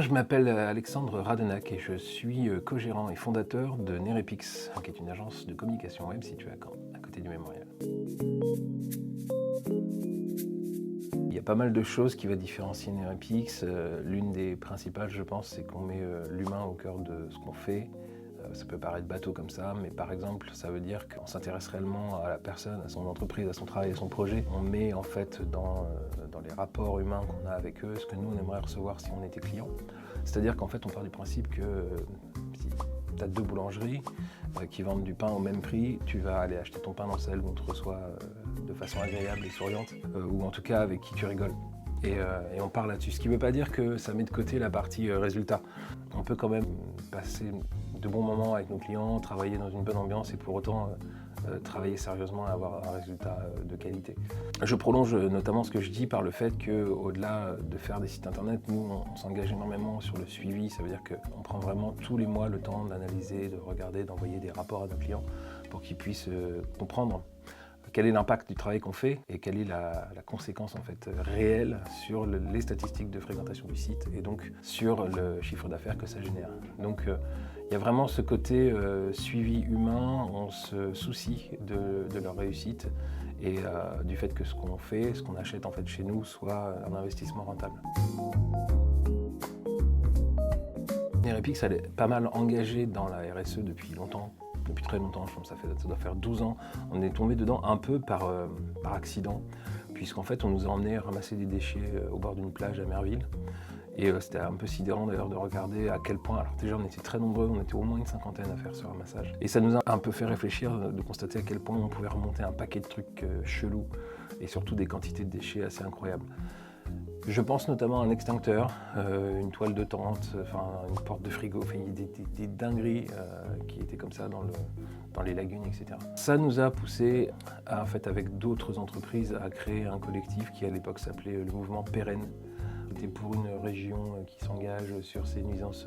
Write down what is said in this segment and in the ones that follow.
Je m'appelle Alexandre Radenac et je suis co-gérant et fondateur de Nerepix, qui est une agence de communication web située à Caen, à côté du Mémorial. Il y a pas mal de choses qui vont différencier Nerepix. L'une des principales, je pense, c'est qu'on met l'humain au cœur de ce qu'on fait. Ça peut paraître bateau comme ça, mais par exemple, ça veut dire qu'on s'intéresse réellement à la personne, à son entreprise, à son travail, à son projet. On met en fait dans les rapports humains qu'on a avec eux ce que nous on aimerait recevoir si on était client. C'est-à-dire qu'en fait, on part du principe que si tu as deux boulangeries qui vendent du pain au même prix, tu vas aller acheter ton pain dans celle où on te reçoit de façon agréable et souriante, ou en tout cas avec qui tu rigoles. Et on part là-dessus. Ce qui ne veut pas dire que ça met de côté la partie résultat. On peut quand même passer de bons moments avec nos clients, travailler dans une bonne ambiance et pour autant travailler sérieusement et avoir un résultat de qualité. Je prolonge notamment ce que je dis par le fait qu'au-delà de faire des sites internet, nous on s'engage énormément sur le suivi. Ça veut dire qu'on prend vraiment tous les mois le temps d'analyser, de regarder, d'envoyer des rapports à nos clients pour qu'ils puissent comprendre quel est l'impact du travail qu'on fait et quelle est la conséquence en fait réelle sur les statistiques de fréquentation du site et donc sur le chiffre d'affaires que ça génère. Donc il y a vraiment ce côté suivi humain, on se soucie de leur réussite et du fait que ce qu'on fait, ce qu'on achète en fait chez nous soit un investissement rentable. Nerepix, elle est pas mal engagée dans la RSE depuis longtemps. Depuis très longtemps, je pense que ça doit faire 12 ans. On est tombé dedans un peu par accident, puisqu'en fait on nous a emmenés ramasser des déchets au bord d'une plage à Merville. Et c'était un peu sidérant d'ailleurs de regarder à quel point, alors déjà on était très nombreux, on était au moins une cinquantaine à faire ce ramassage. Et ça nous a un peu fait réfléchir de constater à quel point on pouvait remonter un paquet de trucs chelous et surtout des quantités de déchets assez incroyables. Je pense notamment à un extincteur, une toile de tente, une porte de frigo, des dingueries qui étaient comme ça dans les lagunes, etc. Ça nous a poussé, en fait, avec d'autres entreprises, à créer un collectif qui à l'époque s'appelait le mouvement Pérenne. C'était pour une région qui s'engage sur ces nuisances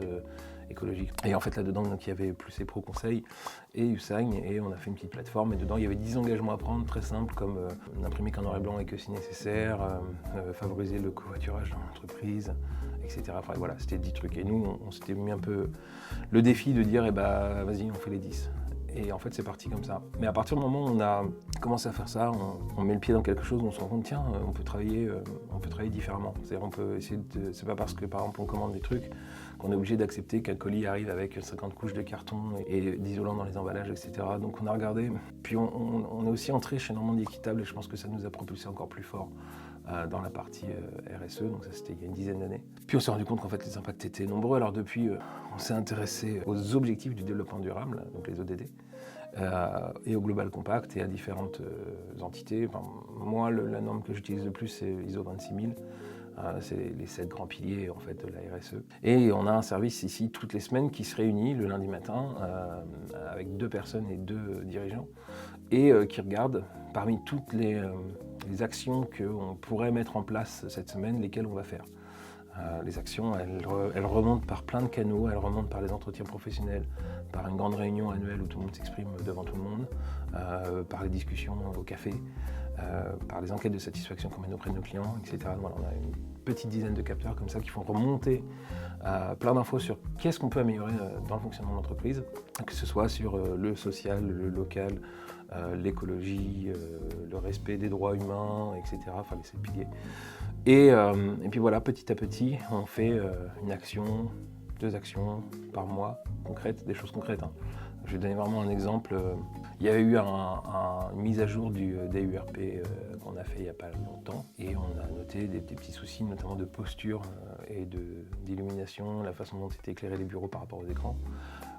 écologiques. Et en fait là-dedans, donc, il y avait Plus et Pro Conseil et Usagne, et on a fait une petite plateforme, et dedans il y avait 10 engagements à prendre, très simples, comme n'imprimer qu'en noir et blanc avec que si nécessaire, favoriser le covoiturage dans l'entreprise, etc. Enfin voilà, c'était 10 trucs. Et nous, on s'était mis un peu le défi de dire, vas-y, on fait les 10. Et en fait, c'est parti comme ça. Mais à partir du moment où on a commencé à faire ça, on met le pied dans quelque chose où on se rend compte, tiens, on peut travailler différemment. C'est-à-dire, on peut essayer de... C'est pas parce que, par exemple, on commande des trucs qu'on est obligé d'accepter qu'un colis arrive avec 50 couches de carton et d'isolant dans les emballages, etc. Donc, on a regardé. Puis, on est aussi entré chez Normandie Équitable et je pense que ça nous a propulsé encore plus fort dans la partie RSE, donc ça c'était il y a une dizaine d'années. Puis on s'est rendu compte qu'en fait les impacts étaient nombreux, alors depuis on s'est intéressé aux objectifs du développement durable, donc les ODD, et au Global Compact et à différentes entités. Enfin, moi la norme que j'utilise le plus c'est ISO 26000, c'est les 7 grands piliers en fait de la RSE. Et on a un service ici toutes les semaines qui se réunit le lundi matin avec 2 personnes et 2 dirigeants et qui regardent parmi toutes les actions qu'on pourrait mettre en place cette semaine, lesquelles on va faire. Les actions, elles remontent par plein de canaux, elles remontent par les entretiens professionnels, par une grande réunion annuelle où tout le monde s'exprime devant tout le monde, par les discussions au café, par les enquêtes de satisfaction qu'on mène auprès de nos clients, etc. Voilà, on a une petite dizaine de capteurs comme ça qui font remonter plein d'infos sur qu'est-ce qu'on peut améliorer dans le fonctionnement de l'entreprise, que ce soit sur le social, le local, l'écologie, le respect des droits humains, etc. Enfin les 7 piliers. Et puis voilà, petit à petit, on fait une action, 2 actions par mois, concrètes, des choses concrètes. Hein. Je vais donner vraiment un exemple. Il y a eu une mise à jour du DURP qu'on a fait il n'y a pas longtemps et on a noté des petits soucis, notamment de posture et d'illumination, la façon dont étaient éclairés les bureaux par rapport aux écrans.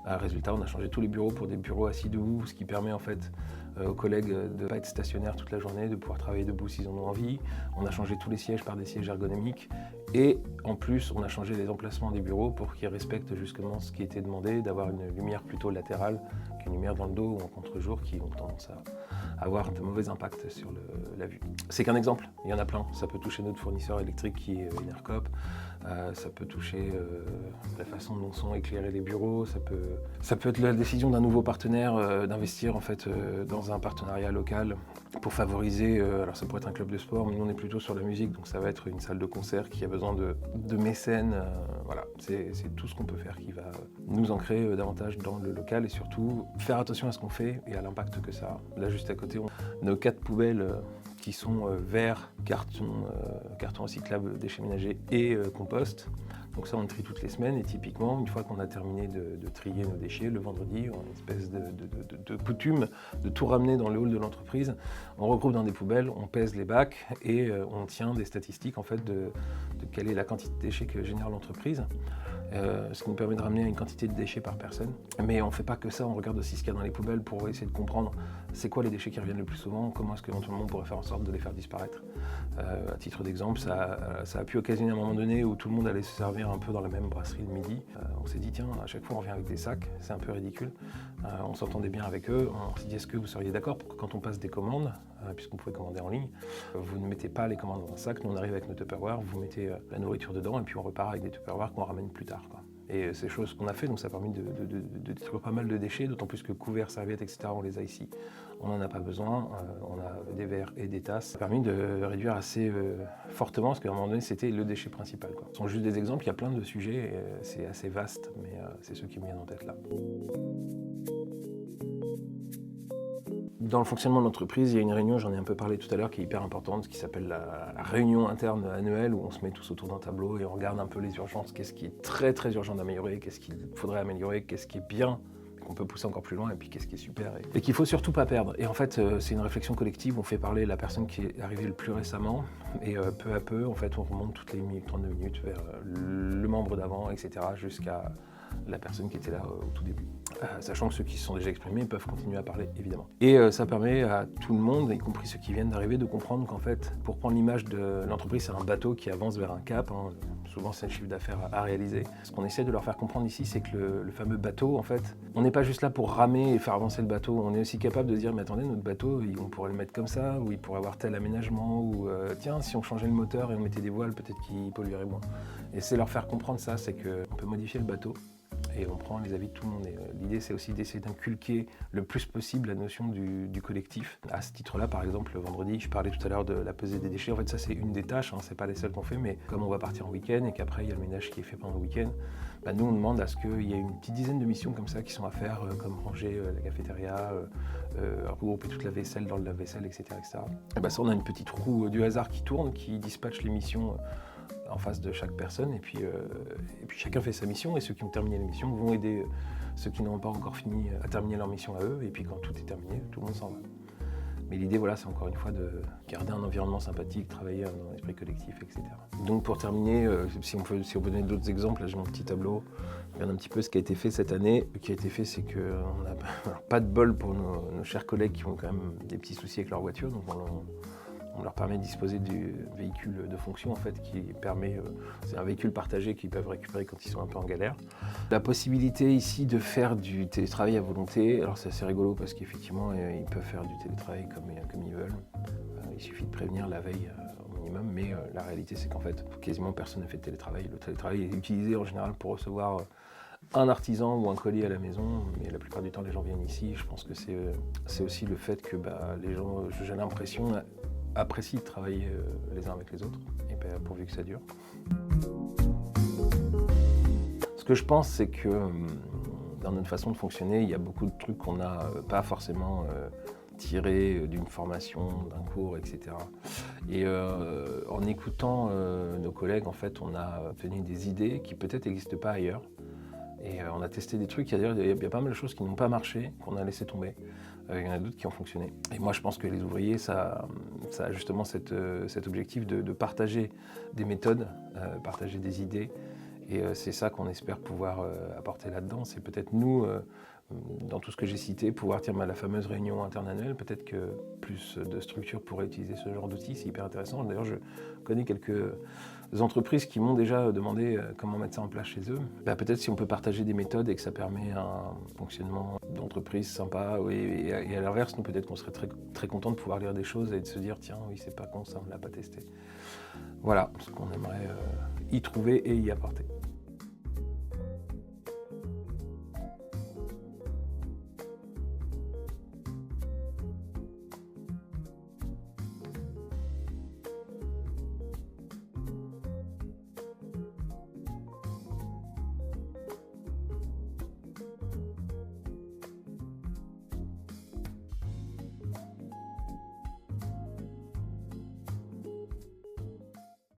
Résultat, on a changé tous les bureaux pour des bureaux assis debout, ce qui permet en fait aux collègues de ne pas être stationnaires toute la journée, de pouvoir travailler debout s'ils en ont envie. On a changé tous les sièges par des sièges ergonomiques et en plus on a changé les emplacements des bureaux pour qu'ils respectent justement ce qui était demandé, d'avoir une lumière plutôt latérale qu'une lumière dans le dos ou en contre-jour qui ont tendance à avoir de mauvais impacts sur la vue. C'est qu'un exemple, il y en a plein. Ça peut toucher notre fournisseur électrique qui est Enercop, ça peut toucher la façon dont sont éclairés les bureaux, ça peut être la décision d'un nouveau partenaire d'investir en fait dans dans un partenariat local pour favoriser, alors ça pourrait être un club de sport, mais nous on est plutôt sur la musique, donc ça va être une salle de concert qui a besoin de mécènes. Voilà, c'est tout ce qu'on peut faire qui va nous ancrer davantage dans le local et surtout faire attention à ce qu'on fait et à l'impact que ça a. Là juste à côté, nos 4 poubelles qui sont verre, carton recyclable, déchets ménagers et compost. Donc ça, on le trie toutes les semaines et typiquement, une fois qu'on a terminé de trier nos déchets, le vendredi, on a une espèce de coutume de tout ramener dans le hall de l'entreprise. On regroupe dans des poubelles, on pèse les bacs et on tient des statistiques en fait de quelle est la quantité de déchets que génère l'entreprise. Ce qui nous permet de ramener une quantité de déchets par personne. Mais on ne fait pas que ça, on regarde aussi ce qu'il y a dans les poubelles pour essayer de comprendre c'est quoi les déchets qui reviennent le plus souvent, comment est-ce qu'éventuellement on pourrait faire en sorte de les faire disparaître. À titre d'exemple, ça a pu occasionner à un moment donné où tout le monde allait se servir un peu dans la même brasserie le midi. On s'est dit tiens, à chaque fois on revient avec des sacs, c'est un peu ridicule. On s'entendait bien avec eux, on s'est dit est-ce que vous seriez d'accord pour que quand on passe des commandes, puisqu'on pouvait commander en ligne, vous ne mettez pas les commandes dans un sac, nous on arrive avec nos Tupperware, vous mettez la nourriture dedans et puis on repart avec des Tupperware qu'on ramène plus tard, quoi. Et c'est chose qu'on a fait, donc ça a permis de détruire pas mal de déchets, d'autant plus que couverts, serviettes, etc., on les a ici. On n'en a pas besoin, on a des verres et des tasses. Ça a permis de réduire assez fortement, parce qu'à un moment donné, c'était le déchet principal, quoi. Ce sont juste des exemples, il y a plein de sujets, c'est assez vaste, mais c'est ceux qui me viennent en tête là. Dans le fonctionnement de l'entreprise, il y a une réunion, j'en ai un peu parlé tout à l'heure, qui est hyper importante, qui s'appelle la réunion interne annuelle, où on se met tous autour d'un tableau et on regarde un peu les urgences, qu'est-ce qui est très très urgent d'améliorer, qu'est-ce qu'il faudrait améliorer, qu'est-ce qui est bien, qu'on peut pousser encore plus loin, et puis qu'est-ce qui est super, et qu'il faut surtout pas perdre. Et en fait, c'est une réflexion collective, on fait parler la personne qui est arrivée le plus récemment, et peu à peu, en fait, on remonte toutes les 32 minutes vers le membre d'avant, etc., jusqu'à la personne qui était là au tout début. Sachant que ceux qui se sont déjà exprimés peuvent continuer à parler, évidemment. Et ça permet à tout le monde, y compris ceux qui viennent d'arriver, de comprendre qu'en fait, pour prendre l'image de l'entreprise, c'est un bateau qui avance vers un cap, hein. Souvent, c'est un chiffre d'affaires à réaliser. Ce qu'on essaie de leur faire comprendre ici, c'est que le fameux bateau, en fait, on n'est pas juste là pour ramer et faire avancer le bateau. On est aussi capable de dire, mais attendez, notre bateau, on pourrait le mettre comme ça, ou il pourrait avoir tel aménagement, ou tiens, si on changeait le moteur et on mettait des voiles, peut-être qu'il polluerait moins. Et c'est leur faire comprendre ça, c'est qu'on peut modifier le bateau. Et on prend les avis de tout le monde. L'idée, c'est aussi d'essayer d'inculquer le plus possible la notion du collectif. À ce titre-là, par exemple, le vendredi, je parlais tout à l'heure de la pesée des déchets. En fait, ça, c'est une des tâches, hein, c'est pas les seules qu'on fait, mais comme on va partir en week-end et qu'après, il y a le ménage qui est fait pendant le week-end, bah, nous, on demande à ce qu'il y ait une petite dizaine de missions comme ça qui sont à faire, comme ranger la cafétéria, regrouper toute la vaisselle dans le lave-vaisselle, etc. Et bah, ça, on a une petite roue du hasard qui tourne, qui dispatche les missions en face de chaque personne, et puis chacun fait sa mission, et ceux qui ont terminé la mission vont aider ceux qui n'ont pas encore fini à terminer leur mission à eux, et puis quand tout est terminé, tout le monde s'en va. Mais l'idée, voilà, c'est encore une fois de garder un environnement sympathique, travailler dans l'esprit collectif, etc. Donc pour terminer, si on peut donner d'autres exemples, là j'ai mon petit tableau, regarde un petit peu ce qui a été fait cette année. Ce qui a été fait, c'est qu'on n'a pas de bol pour nos chers collègues qui ont quand même des petits soucis avec leur voiture, donc on leur permet de disposer du véhicule de fonction, en fait, qui permet, c'est un véhicule partagé qu'ils peuvent récupérer quand ils sont un peu en galère. La possibilité ici de faire du télétravail à volonté, alors c'est assez rigolo parce qu'effectivement ils peuvent faire du télétravail comme ils veulent. Il suffit de prévenir la veille au minimum, mais la réalité c'est qu'en fait quasiment personne n'a fait de télétravail. Le télétravail est utilisé en général pour recevoir un artisan ou un colis à la maison, mais la plupart du temps les gens viennent ici. Je pense que c'est aussi le fait que les gens, j'ai l'impression, apprécient de travailler les uns avec les autres, et pourvu que ça dure. Ce que je pense, c'est que dans notre façon de fonctionner, il y a beaucoup de trucs qu'on n'a pas forcément tirés d'une formation, d'un cours, etc. Et en écoutant nos collègues, en fait, on a obtenu des idées qui peut-être n'existent pas ailleurs. Et on a testé des trucs, il y a pas mal de choses qui n'ont pas marché, qu'on a laissé tomber. Il y en a d'autres qui ont fonctionné. Et moi, je pense que les ouvriers, ça a justement cet objectif de partager des méthodes, partager des idées. Et c'est ça qu'on espère pouvoir apporter là-dedans. C'est peut-être nous, dans tout ce que j'ai cité, pouvoir dire la fameuse réunion interne annuelle, peut-être que plus de structures pourraient utiliser ce genre d'outils, c'est hyper intéressant. D'ailleurs, je connais quelques entreprises qui m'ont déjà demandé comment mettre ça en place chez eux. Peut-être si on peut partager des méthodes et que ça permet un fonctionnement d'entreprise sympa. Et à l'inverse, nous peut-être qu'on serait très, très content de pouvoir lire des choses et de se dire tiens, oui, c'est pas con ça, on ne l'a pas testé. Voilà ce qu'on aimerait y trouver et y apporter.